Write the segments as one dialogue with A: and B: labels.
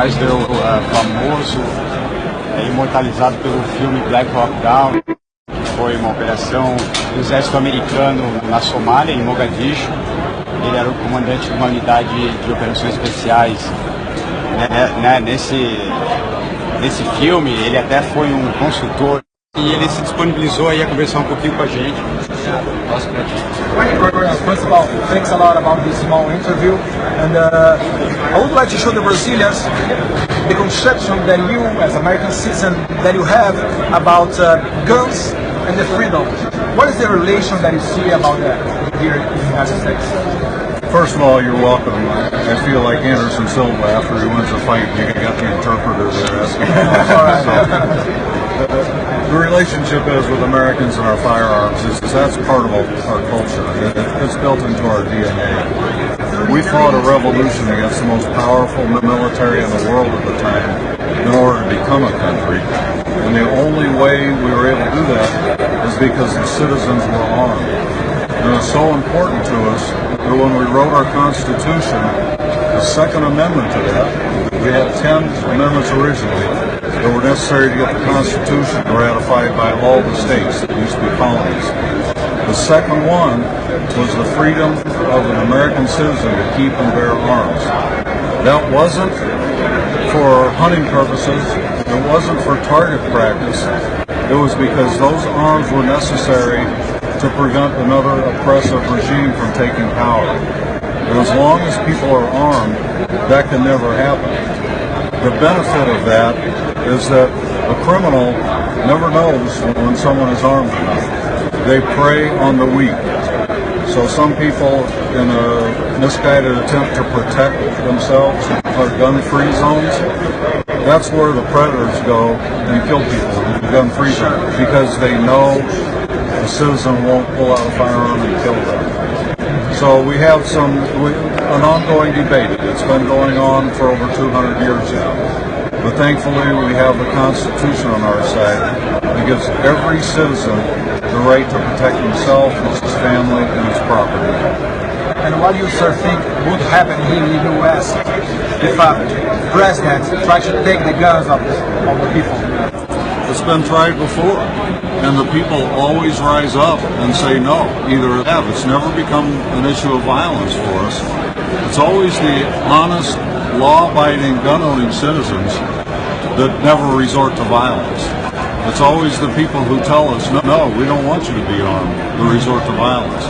A: Esse é o Coronel famoso, imortalizado pelo filme Black Hawk Down, que foi uma operação do exército americano na Somália, em Mogadishu. Ele era o comandante de uma unidade de operações especiais. Nesse filme, ele até foi um consultor e ele se disponibilizou aí a conversar um pouquinho com a gente.
B: First of all, thanks a lot about this small interview, and I would like to show the Brazilians the conception that you, as American citizen, that you have about guns and the freedom. What is the relation that you see about that here in the United States?
C: First of all, you're welcome. I feel like Anderson Silva after he wins a fight. You got the interpreter there asking. The relationship is with Americans and our firearms. That's part of our culture. It's built into our DNA. We fought a revolution against the most powerful military in the world at the time in order to become a country. And the only way we were able to do that is because the citizens were armed. And it's so important to us that when we wrote our Constitution, the Second Amendment to that, we had 10 amendments originally that were necessary to get the Constitution ratified by all the states that used to be colonies. The second one was the freedom of an American citizen to keep and bear arms. That wasn't for hunting purposes, it wasn't for target practice, it was because those arms were necessary to prevent another oppressive regime from taking power. And as long as people are armed, that can never happen. The benefit of that is that a criminal never knows when someone is armed or not. They prey on the weak. So some people, in a misguided attempt to protect themselves, are gun-free zones. That's where the predators go and kill people in the gun-free zone, because they know the citizen won't pull out a firearm and kill them. So we have an ongoing debate. It's been going on for over 200 years now. But thankfully we have the Constitution on our side that gives every citizen the right to protect himself, his family, and his property.
B: And what do you, sir, think would happen here in the U.S. if a president tried to take the guns of the people?
C: It's been tried before, and the people always rise up and say no. Either have. It's never become an issue of violence for us. It's always the honest, law-abiding, gun-owning citizens that never resort to violence. It's always the people who tell us, no, we don't want you to be armed, who resort to violence.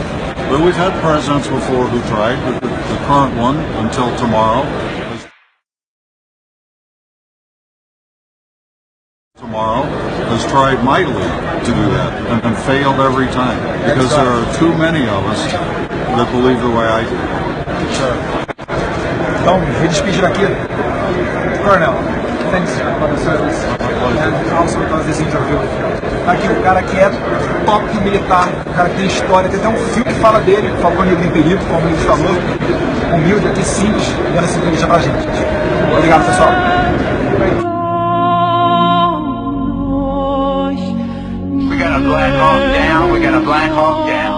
C: But we've had presidents before who tried, but the current one, until tomorrow, has tried mightily to do that and failed every time, because there are too many of us that believe the way I do.
B: Então, me despedir aqui. Coronel, thanks for the service and also because this interview. Aqui o cara que é top militar, o cara que tem história, tem até um filme que fala dele, Falcão Negro em Perigo, como ele falou, humilde, aqui simples, dando essa entrevista pra gente. Obrigado, pessoal.
D: We got a Black Hawk down.